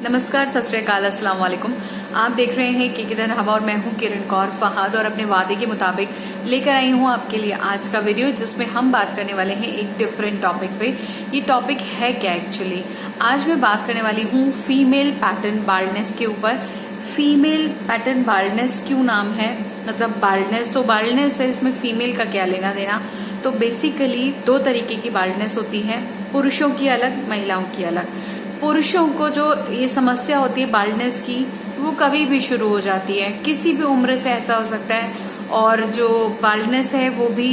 नमस्कार, सत श्री अकाल, अस्सलाम वालेकुम। आप देख रहे हैं के किधर हवा और मैं हूं किरण कौर फहाद और अपने वादे के मुताबिक लेकर आई हूं आपके लिए आज का वीडियो, जिसमें हम बात करने वाले हैं एक डिफरेंट टॉपिक पे। ये टॉपिक है क्या एक्चुअली? आज मैं बात करने वाली हूं फीमेल पैटर्न बाल्डनेस के ऊपर। फीमेल पैटर्न बाल्डनेस क्यों नाम है? मतलब बाल्डनेस तो बाल्डनेस है, इसमें फीमेल का क्या लेना देना। तो बेसिकली दो तरीके की बाल्डनेस होती है, पुरुषों की अलग, महिलाओं की अलग। पुरुषों को जो ये समस्या होती है बाल्डनेस की, वो कभी भी शुरू हो जाती है, किसी भी उम्र से ऐसा हो सकता है। और जो बाल्डनेस है वो भी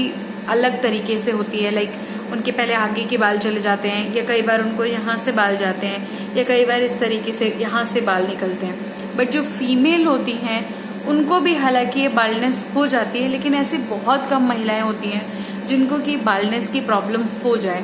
अलग तरीके से होती है, लाइक उनके पहले आगे के बाल चले जाते हैं, या कई बार उनको यहाँ से बाल जाते हैं, या कई बार इस तरीके से यहाँ से बाल निकलते हैं। बट जो फीमेल होती हैं उनको भी हालांकि ये बाल्डनेस हो जाती है, लेकिन ऐसी बहुत कम महिलाएं होती हैं जिनको कि बाल्डनेस की प्रॉब्लम हो जाए।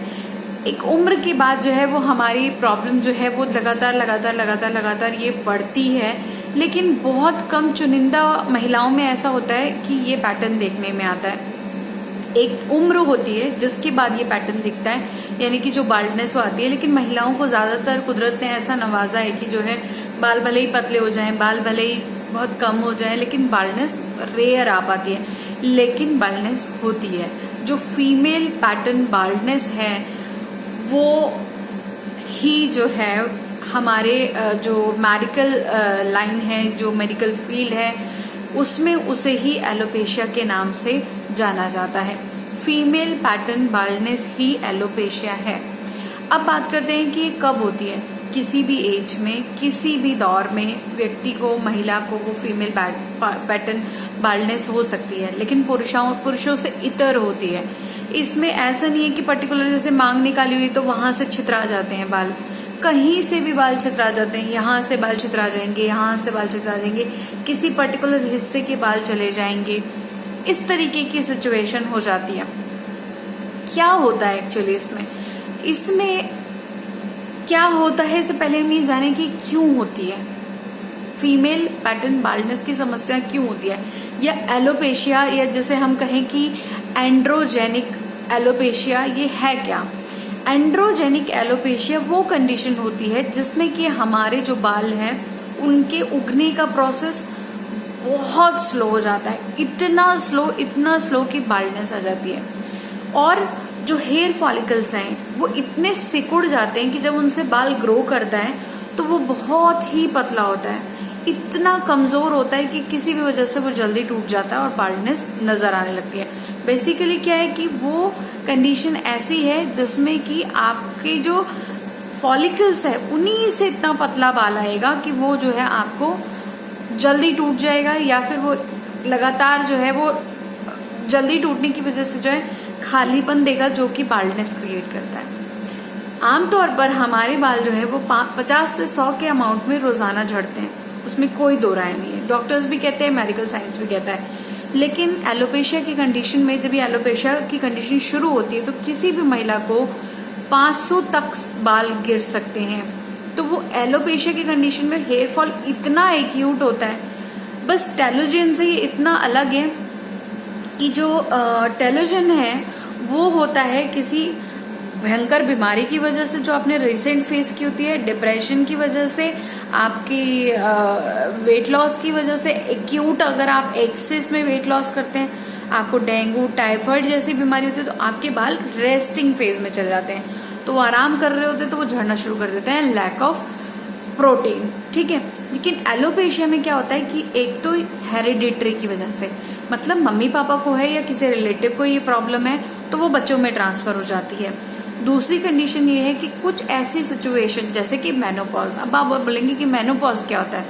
एक उम्र के बाद जो है वो हमारी प्रॉब्लम जो है वो लगातार ये बढ़ती है, लेकिन बहुत कम चुनिंदा महिलाओं में ऐसा होता है कि ये पैटर्न देखने में आता है। एक उम्र होती है जिसके बाद ये पैटर्न दिखता है, यानी कि जो बाल्डनेस वो आती है। लेकिन महिलाओं को ज्यादातर कुदरत ने ऐसा नवाजा है कि जो है बाल भले ही पतले हो जाएं, बाल भले ही बहुत कम हो जाए, लेकिन बाल्डनेस रेयर आ पाती है, लेकिन बाल्डनेस होती है। जो फीमेल पैटर्न बाल्डनेस है वो ही जो है हमारे जो मेडिकल लाइन है, जो मेडिकल फील्ड है, उसमें उसे ही एलोपेशिया के नाम से जाना जाता है। फीमेल पैटर्न बाल्डनेस ही एलोपेशिया है। अब बात करते हैं कि ये कब होती है। किसी भी एज में, किसी भी दौर में व्यक्ति को, महिला को वो फीमेल पैटर्न बाल्डनेस हो सकती है, लेकिन पुरुषों से इतर होती है। इसमें ऐसा नहीं है कि पर्टिकुलर जैसे मांग निकाली हुई तो वहां से छितरा जाते हैं बाल, कहीं से भी बाल छितरा जाते हैं। यहाँ से बाल छितरा जाएंगे, यहाँ से बाल छितरा जाएंगे, किसी पर्टिकुलर हिस्से के बाल चले जाएंगे, इस तरीके की सिचुएशन हो जाती है। क्या होता है एक्चुअली इसमें क्या होता है, इससे पहले हम ये जाने कि क्यों होती है फीमेल पैटर्न बाल्डनेस की समस्या, क्यों होती है, या एलोपेशिया, या जैसे हम कहें कि एंड्रोजेनिक एलोपेशिया, ये है क्या? एंड्रोजेनिक एलोपेशिया वो कंडीशन होती है जिसमें कि हमारे जो बाल हैं उनके उगने का प्रोसेस बहुत स्लो हो जाता है, इतना स्लो कि बाल्डनेस आ जाती है। और जो हेयर फॉलिकल्स हैं वो इतने सिकुड़ जाते हैं कि जब उनसे बाल ग्रो करता है तो वो बहुत ही पतला होता है, इतना कमजोर होता है कि किसी भी वजह से वो जल्दी टूट जाता है और बाल्डनेस नजर आने लगती है। बेसिकली क्या है कि वो कंडीशन ऐसी है जिसमें कि आपके जो फॉलिकल्स है उन्हीं से इतना पतला बाल आएगा कि वो जो है आपको जल्दी टूट जाएगा, या फिर वो लगातार जो है वो जल्दी टूटने की वजह से जो है खालीपन देगा, जो कि बाल्डनेस क्रिएट करता है। आमतौर पर हमारे बाल जो है वो 50 से 100 के अमाउंट में रोजाना झड़ते हैं, उसमें कोई दो राय नहीं है। डॉक्टर्स भी कहते हैं, मेडिकल साइंस भी कहता है। लेकिन एलोपेशिया की कंडीशन में, जब ये एलोपेशिया की कंडीशन शुरू होती है तो किसी भी महिला को 500 तक बाल गिर सकते हैं। तो वो एलोपेशिया की कंडीशन में हेयर फॉल इतना एक्यूट होता है। बस टेलोजन से ये इतना अलग है कि जो टेलोजन है वो होता है किसी भयंकर बीमारी की वजह से जो आपने रिसेंट फेस की होती है, डिप्रेशन की वजह से, आपकी वेट लॉस की वजह से, एक्यूट अगर आप एक्सेस में वेट लॉस करते हैं, आपको डेंगू, टाइफाइड जैसी बीमारी होती है, तो आपके बाल रेस्टिंग फेज में चले जाते हैं, तो वो आराम कर रहे होते हैं तो वो झड़ना शुरू कर देते हैं, लैक ऑफ प्रोटीन। ठीक है। लेकिन एलोपेशिया में क्या होता है कि एक तो हेरिडिटरी की वजह से, मतलब मम्मी पापा को है या किसी रिलेटिव को ये प्रॉब्लम है तो वो बच्चों में ट्रांसफर हो जाती है। दूसरी कंडीशन ये है कि कुछ ऐसी सिचुएशन जैसे कि मेनोपॉज। अब आप बोलेंगे कि मेनोपॉज क्या होता है?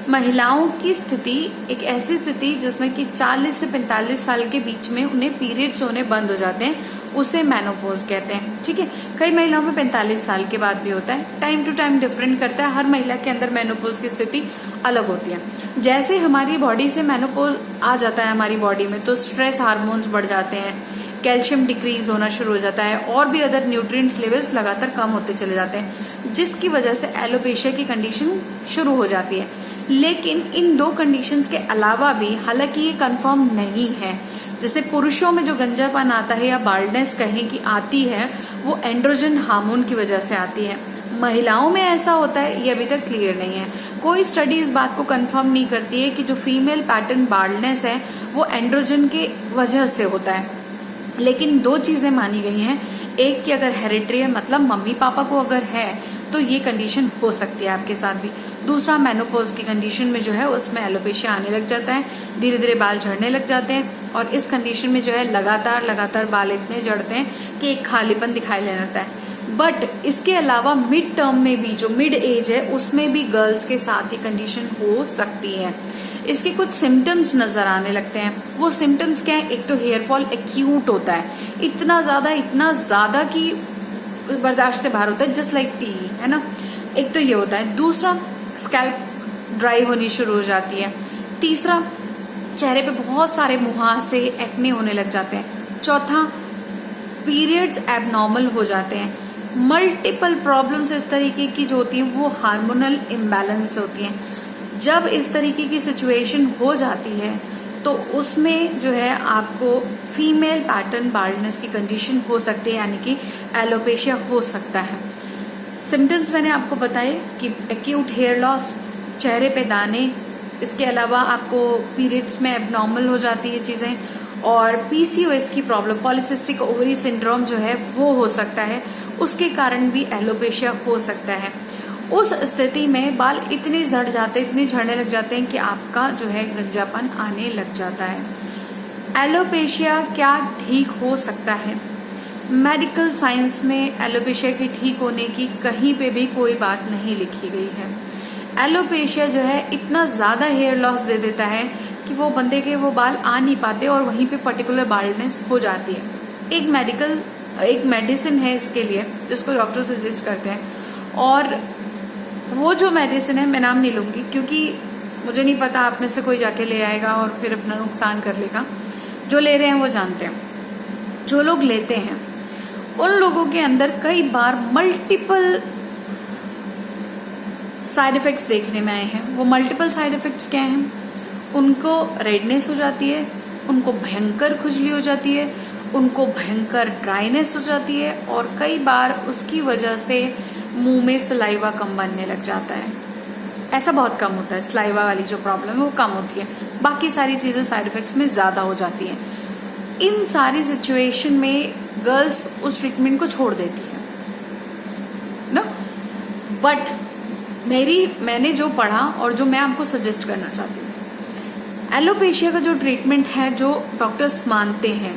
महिलाओं की स्थिति, एक ऐसी स्थिति जिसमें कि 40 से 45 साल के बीच में उन्हें पीरियड्स होने बंद हो जाते हैं, उसे मेनोपॉज कहते हैं। ठीक है। कई महिलाओं में 45 साल के बाद भी होता है, टाइम टू टाइम डिफरेंट करता है, हर महिला के अंदर मेनोपॉज की स्थिति अलग होती है। जैसे हमारी बॉडी से मेनोपॉज आ जाता है हमारी बॉडी में, तो स्ट्रेस हार्मोन्स बढ़ जाते हैं, कैल्शियम डिक्रीज होना शुरू हो जाता है, और भी अदर न्यूट्रिएंट्स लेवल्स लगातार कम होते चले जाते हैं, जिसकी वजह से एलोपेशिया की कंडीशन शुरू हो जाती है। लेकिन इन दो कंडीशंस के अलावा भी, हालांकि ये कंफर्म नहीं है, जैसे पुरुषों में जो गंजापन आता है या बाल्डनेस कहें कि आती है, वो एंड्रोजन हार्मोन की वजह से आती है। महिलाओं में ऐसा होता है ये अभी तक क्लियर नहीं है। कोई स्टडी इस बात को कंफर्म नहीं करती है कि जो फीमेल पैटर्न बाल्डनेस है वो एंड्रोजन के वजह से होता है। लेकिन दो चीजें मानी गई हैं, एक कि अगर हेरिडिटरी है मतलब मम्मी पापा को अगर है तो ये कंडीशन हो सकती है आपके साथ भी। दूसरा, मेनोपॉज की कंडीशन में जो है उसमें एलोपेशिया आने लग जाता है, धीरे धीरे बाल झड़ने लग जाते हैं और इस कंडीशन में जो है लगातार बाल इतने झड़ते हैं कि एक खालीपन दिखाई देने लगता है। बट इसके अलावा मिड टर्म में भी, जो मिड एज है उसमें भी गर्ल्स के साथ ये कंडीशन हो सकती है। इसके कुछ सिम्टम्स नजर आने लगते हैं। वो सिम्टम्स क्या है? एक तो हेयर फॉल एक्यूट होता है, इतना ज्यादा कि बर्दाश्त से बाहर होता है, जस्ट लाइक टी, है ना। एक तो ये होता है। दूसरा, स्कैल्प ड्राई होनी शुरू हो जाती है। तीसरा, चेहरे पे बहुत सारे मुहासे, एक्ने होने लग जाते हैं। चौथा, पीरियड्स एबनॉर्मल हो जाते हैं। मल्टीपल प्रॉब्लम्स इस तरीके की जो होती हैं वो हार्मोनल इम्बैलेंस होती हैं। जब इस तरीके की सिचुएशन हो जाती है तो उसमें जो है आपको फीमेल पैटर्न बाल्डनेस की कंडीशन हो सकती है, यानी कि एलोपेशिया हो सकता है। सिम्टम्स मैंने आपको बताए कि एक्यूट हेयर लॉस, चेहरे पे दाने, इसके अलावा आपको पीरियड्स में एबनॉर्मल हो जाती है चीजें, और पीसीओएस की प्रॉब्लम, पॉलीसिस्टिक ओवरी सिंड्रोम जो है वो हो सकता है, उसके कारण भी एलोपेशिया हो सकता है। उस स्थिति में बाल इतने इतने झड़ने लग जाते हैं कि आपका जो है गंजापन आने लग जाता है। एलोपेशिया क्या ठीक हो सकता है? मेडिकल साइंस में एलोपेशिया के ठीक होने की कहीं पे भी कोई बात नहीं लिखी गई है। एलोपेशिया जो है इतना ज्यादा हेयर लॉस दे देता है कि वो बंदे के वो बाल आ नहीं पाते और वहीं पे पर्टिकुलर बाल्डनेस हो जाती है। एक मेडिसिन है इसके लिए जिसको डॉक्टर सजेस्ट करते हैं, और वो जो मेडिसिन है मैं नाम नहीं लूंगी क्योंकि मुझे नहीं पता, आप में से कोई जाके ले आएगा और फिर अपना नुकसान कर लेगा। जो ले रहे हैं वो जानते हैं। जो लोग लेते हैं उन लोगों के अंदर कई बार मल्टीपल साइड इफेक्ट्स देखने में आए हैं। वो मल्टीपल साइड इफेक्ट्स क्या हैं? उनको रेडनेस हो जाती है, उनको भयंकर खुजली हो जाती है, उनको भयंकर ड्राइनेस हो जाती है, और कई बार उसकी वजह से मुंह में सलाइवा कम बनने लग जाता है। ऐसा बहुत कम होता है, सलाइवा वाली जो प्रॉब्लम है वो कम होती है, बाकी सारी चीजें साइड इफेक्ट्स में ज्यादा हो जाती हैं। इन सारी सिचुएशन में गर्ल्स उस ट्रीटमेंट को छोड़ देती है ना। बट मैंने जो पढ़ा और जो मैं आपको सजेस्ट करना चाहती हूँ, एलोपेशिया का जो ट्रीटमेंट है जो डॉक्टर्स मानते हैं,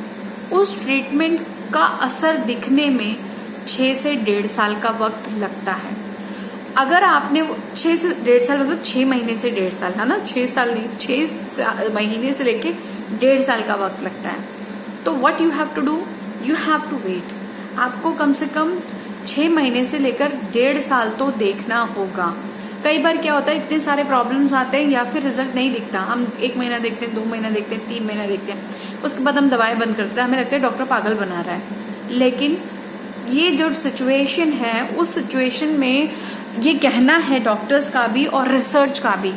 उस ट्रीटमेंट का असर दिखने में 6 से 1.5 साल का वक्त लगता है। अगर आपने 6 से 1.5 साल मतलब 6 महीने से 1.5 साल, है ना, 6 साल नहीं, 6 महीने से लेके 1.5 साल का वक्त लगता है। तो what you have to do, you have to weight. आपको कम से कम 6 महीने से लेकर 1.5 साल तो देखना होगा। कई बार क्या होता है, इतने सारे प्रॉब्लम्स आते हैं या फिर रिजल्ट नहीं दिखता। हम 1 महीना देखते हैं, 2 महीना देखते हैं, 3 महीना देखते हैं, उसके बाद हम दवाई बंद करते हैं, हमें लगता है डॉक्टर पागल बना रहा है। लेकिन ये जो सिचुएशन है, उस सिचुएशन में ये कहना है डॉक्टर्स का भी और रिसर्च का भी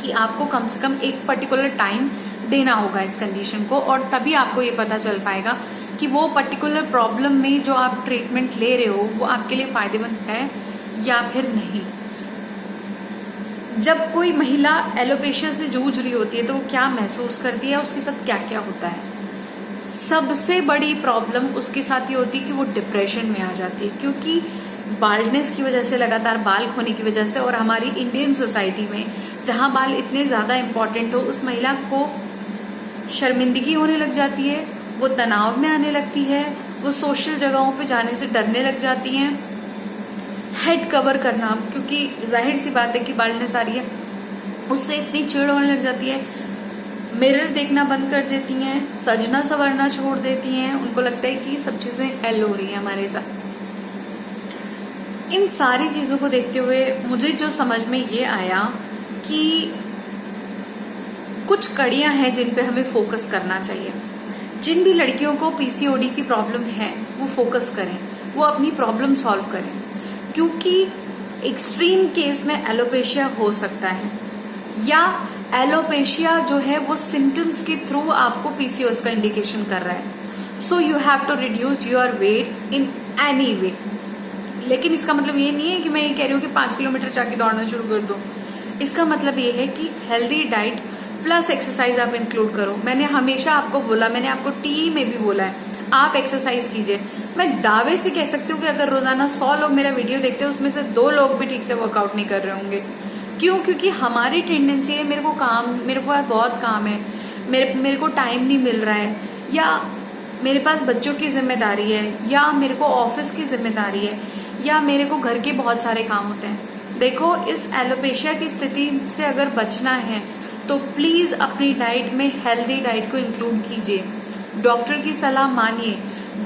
कि आपको कम से कम एक पर्टिकुलर टाइम देना होगा इस कंडीशन को, और तभी आपको ये पता चल पाएगा कि वो पर्टिकुलर प्रॉब्लम में जो आप ट्रीटमेंट ले रहे हो वो आपके लिए फायदेमंद है या फिर नहीं। जब कोई महिला एलोपेशिया से जूझ रही होती है तो वो क्या महसूस करती है, उसके साथ क्या क्या होता है? सबसे बड़ी प्रॉब्लम उसके साथ ये होती है कि वो डिप्रेशन में आ जाती है, क्योंकि बाल्डनेस की वजह से, लगातार बाल खोने की वजह से, और हमारी इंडियन सोसाइटी में जहां बाल इतने ज्यादा इम्पोर्टेंट हो, उस महिला को शर्मिंदगी होने लग जाती है, वो तनाव में आने लगती है, वो सोशल जगहों पे जाने से डरने लग जाती हैं। हेड कवर करना, क्योंकि जाहिर सी बात है कि बाल्डनेस आ रही है, उससे इतनी चिढ़ होने लग जाती है, मिरर देखना बंद कर देती हैं, सजना संवरना छोड़ देती हैं, उनको लगता है कि सब चीजें एल हो रही हैं हमारे साथ। इन सारी चीजों को देखते हुए मुझे जो समझ में ये आया कि कुछ कड़ियां हैं जिन पे हमें फोकस करना चाहिए। जिन भी लड़कियों को पीसीओडी की प्रॉब्लम है वो फोकस करें, वो अपनी प्रॉब्लम सॉल्व करें, क्योंकि एक्सट्रीम केस में एलोपेशिया हो सकता है, या एलोपेशिया जो है वो सिम्टम्स के थ्रू आपको पीसीओएस का इंडिकेशन कर रहा है। So you have to reduce your weight in any way. लेकिन इसका मतलब ये नहीं है कि मैं ये कह रही हूँ कि 5 किलोमीटर जाके दौड़ना शुरू कर दो। इसका मतलब ये है कि हेल्दी डाइट प्लस एक्सरसाइज आप इंक्लूड करो। मैंने हमेशा आपको बोला, मैंने आपको टी में भी बोला है, आप एक्सरसाइज कीजिए। मैं दावे से कह सकती हूँ कि अगर रोजाना 100 लोग मेरा वीडियो देखते हैं उसमें से 2 लोग भी ठीक से वर्कआउट नहीं कर रहे होंगे। क्यों? क्योंकि हमारी टेंडेंसी है, मेरे को बहुत काम है, मेरे को टाइम नहीं मिल रहा है, या मेरे पास बच्चों की जिम्मेदारी है, या मेरे को ऑफिस की जिम्मेदारी है, या मेरे को घर के बहुत सारे काम होते हैं। देखो, इस एलोपेशिया की स्थिति से अगर बचना है तो प्लीज अपनी डाइट में हेल्दी डाइट को इंक्लूड कीजिए, डॉक्टर की सलाह मानिए,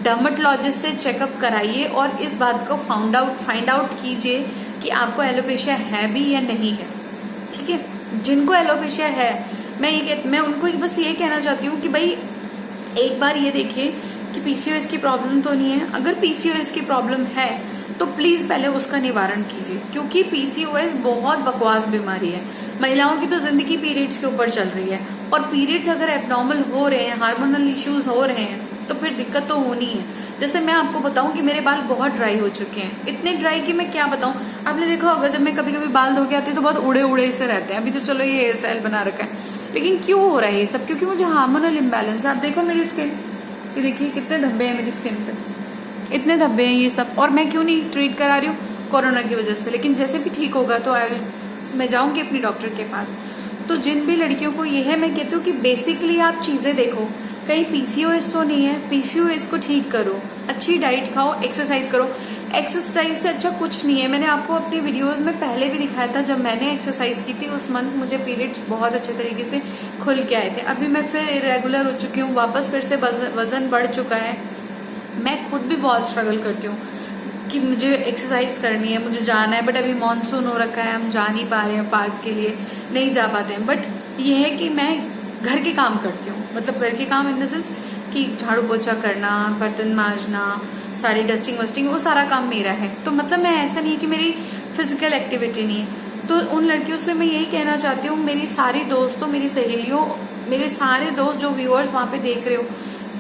डर्मेटोलॉजिस्ट से चेकअप कराइए और इस बात को फाइंड आउट कीजिए कि आपको एलोपेशिया है भी या नहीं है। ठीक है, जिनको एलोपेशिया है मैं उनको बस ये कहना चाहती हूँ कि भाई एक बार ये देखिए कि पीसीओएस की प्रॉब्लम तो नहीं है। अगर पीसीओएस की प्रॉब्लम है तो प्लीज पहले उसका निवारण कीजिए, क्योंकि पीसीओएस बहुत बकवास बीमारी है। महिलाओं की तो जिंदगी पीरियड्स के ऊपर चल रही है, और पीरियड्स अगर एब्नॉर्मल हो रहे हैं, हार्मोनल इश्यूज हो रहे हैं, तो फिर दिक्कत तो होनी है। जैसे मैं आपको बताऊं कि मेरे बाल बहुत ड्राई हो चुके हैं, इतने ड्राई कि मैं क्या बताऊं। आपने देखा होगा जब मैं कभी कभी बाल धो के आती हूँ तो बहुत उड़े उड़े से रहते हैं। अभी तो चलो ये हेयर स्टाइल बना रखा है, लेकिन क्यों हो रहा है ये सब? क्योंकि मुझे हार्मोनल इम्बैलेंस। आप देखो मेरी स्किन, ये देखिए कितने धब्बे हैं मेरी स्किन पे, इतने धब्बे हैं ये सब। और मैं क्यों नहीं ट्रीट करा रही हूँ? कोरोना की वजह से। लेकिन जैसे भी ठीक होगा तो मैं जाऊंगी अपनी डॉक्टर के पास। तो जिन भी लड़कियों को ये है, मैं कहती हूँ कि बेसिकली आप चीजें देखो, कहीं पीसीओएस तो नहीं है, पीसीओएस को ठीक करो, अच्छी डाइट खाओ, एक्सरसाइज करो। एक्सरसाइज से अच्छा कुछ नहीं है। मैंने आपको अपनी वीडियोस में पहले भी दिखाया था, जब मैंने एक्सरसाइज की थी उस मंथ मुझे पीरियड्स बहुत अच्छे तरीके से खुल के आए थे। अभी मैं फिर इरेगुलर हो चुकी हूँ, वापस फिर से वजन बढ़ चुका है। मैं खुद भी बहुत स्ट्रगल करती हूँ कि मुझे एक्सरसाइज करनी है, मुझे जाना है, बट अभी मानसून हो रखा है, हम जा नहीं पा रहे हैं पार्क के लिए, नहीं जा पाते हैं। बट ये है कि मैं घर के काम करती हूँ, मतलब घर के काम इन द सेंस कि झाड़ू पोछा करना, बर्तन मांजना, सारी डस्टिंग वस्टिंग, वो सारा काम मेरा है। तो मतलब मैं ऐसा नहीं है कि मेरी फिजिकल एक्टिविटी नहीं है। तो उन लड़कियों से मैं यही कहना चाहती हूँ, मेरी सारी दोस्तों, मेरी सहेलियों, मेरे सारे दोस्त जो व्यूअर्स वहां पे देख रहे हो,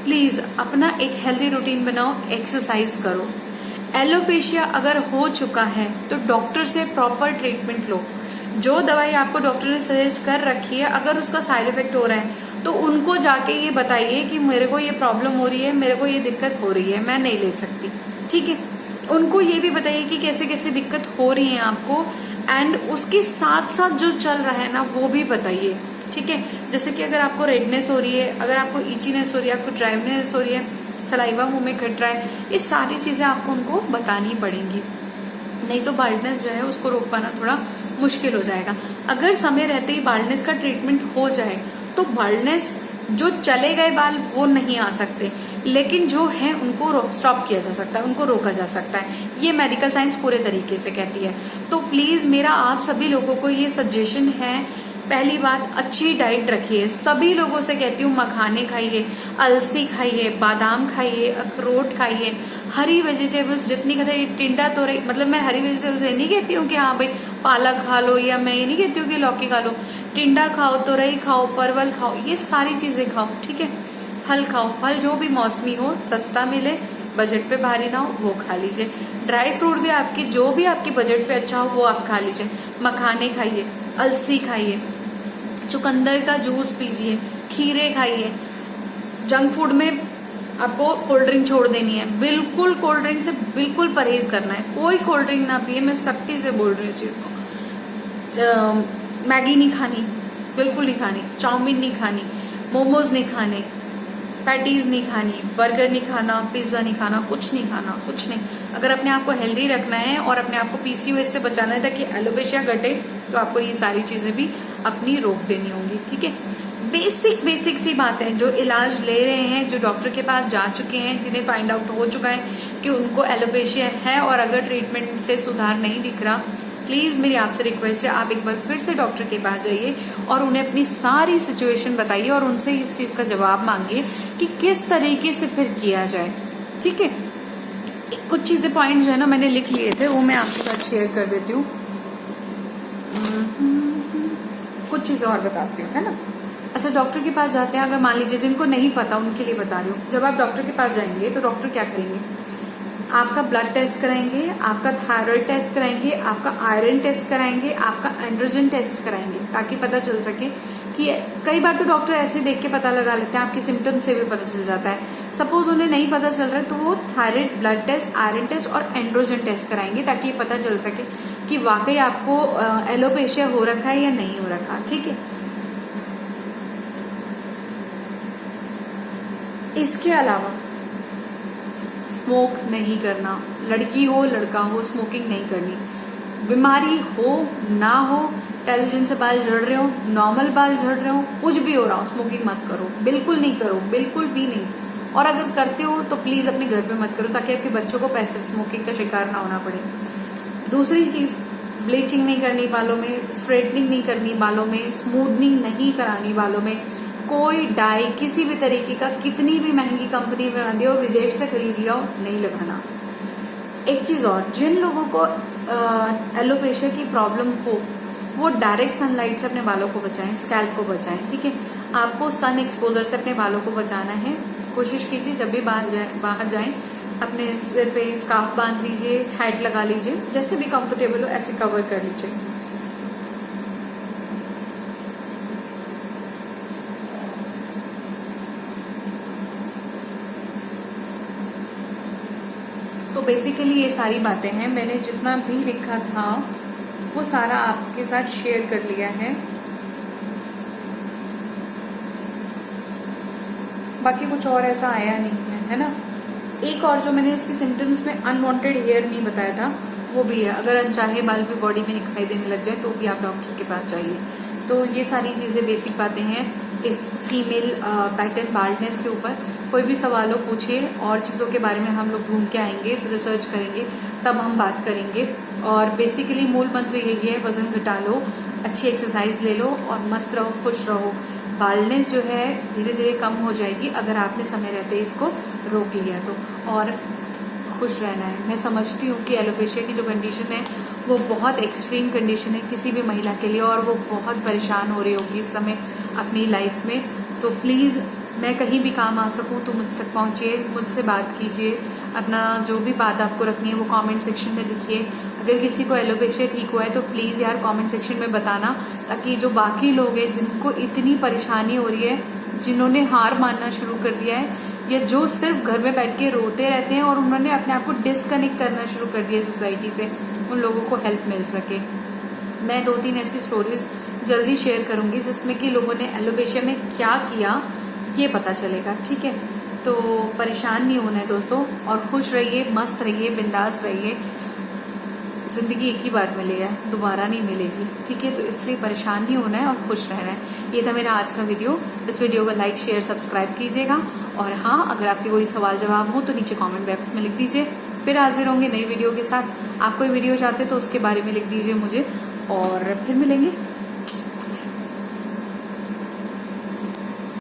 प्लीज अपना एक हेल्दी रूटीन बनाओ, एक्सरसाइज करो। एलोपेशिया अगर हो चुका है तो डॉक्टर से प्रॉपर ट्रीटमेंट लो। जो दवाई आपको डॉक्टर ने सजेस्ट कर रखी है, अगर उसका साइड इफेक्ट हो रहा है तो उनको जाके ये बताइए कि मेरे को ये प्रॉब्लम हो रही है, मेरे को ये दिक्कत हो रही है, मैं नहीं ले सकती। ठीक है, उनको ये भी बताइए कि कैसे कैसे दिक्कत हो रही है आपको, एंड उसके साथ साथ जो चल रहा है ना वो भी बताइए। ठीक है, जैसे कि अगर आपको रेडनेस हो रही है, अगर आपको इचीनेस हो रही है, आपको ड्राइनेस हो रही है, सलाइवा मुंह में घट रहा है, ये सारी चीजें आपको उनको बतानी पड़ेंगी। नहीं तो बाल्डनेस जो है उसको रोक पाना थोड़ा मुश्किल हो जाएगा। अगर समय रहते ही बाल्डनेस का ट्रीटमेंट हो जाए तो बाल्डनेस जो चले गए बाल वो नहीं आ सकते, लेकिन जो है उनको स्टॉप किया जा सकता है, उनको रोका जा सकता है। ये मेडिकल साइंस पूरे तरीके से कहती है। तो प्लीज मेरा आप सभी लोगों को ये सजेशन है, पहली बात अच्छी डाइट रखिए। सभी लोगों से कहती हूँ मखाने खाइए, अलसी खाइए, बादाम खाइए, अखरोट खाइए, हरी वेजिटेबल्स जितनी खाते, टिंडा तोरई, मतलब मैं हरी वेजिटेबल्स ये नहीं कहती हूँ कि हाँ भाई पालक खा लो, या मैं ये नहीं कहती हूँ कि लौकी खा लो। टिंडा खाओ, तोरई खाओ, परवल खाओ, ये सारी चीजें खाओ। ठीक है, फल खाओ, फल जो भी मौसमी हो, सस्ता मिले, बजट पे भारी ना हो, वो खा लीजिए। ड्राई फ्रूट भी आपकी जो भी आपके बजट पे अच्छा हो वो आप खा लीजिए। मखाने खाइए, अलसी खाइए, चुकंदर का जूस पीजिए, खीरे खाइए। जंक फूड में आपको कोल्ड ड्रिंक छोड़ देनी है, बिल्कुल कोल्ड ड्रिंक से बिल्कुल परहेज करना है, कोई कोल्ड ड्रिंक ना पिए। मैं सख्ती से बोल रही हूँ इस चीज को। मैगी नहीं खानी, बिल्कुल नहीं खानी, चाउमीन नहीं खानी, मोमोज नहीं खाने, पैटीज नहीं खानी, बर्गर नहीं खाना, पिज्जा नहीं खाना, कुछ नहीं खाना, कुछ नहीं। अगर अपने आप को हेल्दी रखना है और अपने आप को पीसीओएस से बचाना है ताकि एलोपेशिया घटे, तो आपको ये सारी चीजें भी अपनी रोक देनी होंगी। ठीक है, बेसिक सी बात है। जो इलाज ले रहे हैं, जो डॉक्टर के पास जा चुके हैं, जिन्हें फाइंड आउट हो चुका है कि उनको एलोपेशिया है और अगर ट्रीटमेंट से सुधार नहीं दिख रहा, प्लीज मेरी आपसे रिक्वेस्ट है, आप एक बार फिर से डॉक्टर के पास जाइए और उन्हें अपनी सारी सिचुएशन बताइए और उनसे इस चीज का जवाब मांगिए कि किस तरीके से फिर किया जाए। ठीक है, कुछ चीजें पॉइंट जो है ना मैंने लिख लिए थे, वो मैं आपके साथ शेयर कर देती हूँ। कुछ चीजें और बताती हूँ, है ना। अच्छा, डॉक्टर के पास जाते हैं, अगर मान लीजिए जिनको नहीं पता उनके लिए बता रही हूँ। जब आप डॉक्टर के पास जाएंगे तो डॉक्टर क्या करेंगे, आपका ब्लड टेस्ट कराएंगे, आपका थायराइड टेस्ट कराएंगे, आपका आयरन टेस्ट कराएंगे, आपका एंड्रोजन टेस्ट कराएंगे, ताकि पता चल सके कि कई बार तो डॉक्टर ऐसे देख के पता लगा लेते हैं, आपके सिम्टम्स से भी पता चल जाता है। सपोज उन्हें नहीं पता चल रहा है तो वो thyroid blood test, iron test और एंड्रोजन टेस्ट कराएंगे, ताकि पता चल सके कि वाकई आपको एलोपेशिया हो रखा है या नहीं हो रखा। ठीक है। इसके अलावा स्मोक नहीं करना, लड़की हो लड़का हो स्मोकिंग नहीं करनी। बीमारी हो ना हो, टेलीविजन से बाल झड़ रहे हो, नॉर्मल बाल झड़ रहे हो, कुछ भी हो रहा हो, स्मोकिंग मत करो, बिल्कुल नहीं करो, बिल्कुल भी नहीं। और अगर करते हो तो प्लीज अपने घर पे मत करो, ताकि आपके बच्चों को पैसिव स्मोकिंग का शिकार ना होना पड़े। दूसरी चीज, ब्लीचिंग नहीं करनी बालों में, स्ट्रेटनिंग नहीं करनी बालों में, स्मूथनिंग नहीं करानी बालों में, कोई डाई किसी भी तरीके का, कितनी भी महंगी कंपनी बना दी हो, विदेश से खरीद लिया हो, नहीं लगाना। एक चीज और, जिन लोगों को एलोपेशिया की प्रॉब्लम हो वो डायरेक्ट सनलाइट से अपने बालों को बचाएं, स्कैल्प को बचाएं। ठीक है। आपको सन एक्सपोजर से अपने बालों को बचाना है। कोशिश कीजिए जब भी बाहर जाएं अपने सिर पे स्कार्फ बांध लीजिए, हैट लगा लीजिए, जैसे भी कंफर्टेबल हो ऐसे कवर कर लीजिए। तो बेसिकली ये सारी बातें हैं, मैंने जितना भी लिखा था वो सारा आपके साथ शेयर कर लिया है। बाकी कुछ और ऐसा आया नहीं है ना। एक और जो मैंने इसकी सिम्टम्स में अनवांटेड हेयर नहीं बताया था वो भी है। अगर अनचाहे बाल भी बॉडी में दिखाई देने लग जाए तो भी आप डॉक्टर के पास जाइए। तो ये सारी चीजें बेसिक बातें हैं इस फीमेल पैटर्न बाल्डनेस के ऊपर। कोई भी सवाल हो पूछिए, और चीजों के बारे में हम लोग ढूंढ के आएंगे, रिसर्च करेंगे, तब हम बात करेंगे। और बेसिकली मूल मंत्र यही है, वजन घटा लो, अच्छी एक्सरसाइज ले लो और मस्त रहो, खुश रहो। बाल्डनेस जो है धीरे धीरे कम हो जाएगी अगर आपने समय रहते इसको रोक लिया तो, और खुश रहना है। मैं समझती हूँ कि एलोपेशिया की जो कंडीशन है वो बहुत एक्सट्रीम कंडीशन है किसी भी महिला के लिए, और वो बहुत परेशान हो रही होगी इस समय अपनी लाइफ में। तो प्लीज मैं कहीं भी काम आ सकूं तो मुझ तक पहुंचिए, मुझसे बात कीजिए, अपना जो भी बात आपको रखनी है वो कमेंट सेक्शन में लिखिए। अगर किसी को एलोपेशिया ठीक हुआ है तो प्लीज यार कमेंट सेक्शन में बताना, ताकि जो बाकी लोग हैं जिनको इतनी परेशानी हो रही है, जिन्होंने हार मानना शुरू कर दिया है, या जो सिर्फ घर में बैठ के रोते रहते हैं और उन्होंने अपने आप को डिस्कनेक्ट करना शुरू कर दिया सोसाइटी से, उन लोगों को हेल्प मिल सके। मैं 2-3 ऐसी स्टोरीज जल्दी शेयर करूंगी जिसमें कि लोगों ने एलोपेशिया में क्या किया ये पता चलेगा। ठीक है। तो परेशान नहीं होना है दोस्तों, और खुश रहिए, मस्त रहिए, बिंदास रहिए। जिंदगी एक ही बार मिली है, दोबारा नहीं मिलेगी। ठीक है। तो इसलिए परेशान नहीं होना है और खुश रहना है। ये था मेरा आज का वीडियो। इस वीडियो को लाइक शेयर सब्सक्राइब कीजिएगा, और हाँ, अगर आपके कोई सवाल जवाब हो तो नीचे कमेंट बॉक्स में लिख दीजिए। फिर हाजिर होंगे नई वीडियो के साथ। आप कोई वीडियो चाहते तो उसके बारे में लिख दीजिए मुझे, और फिर मिलेंगे।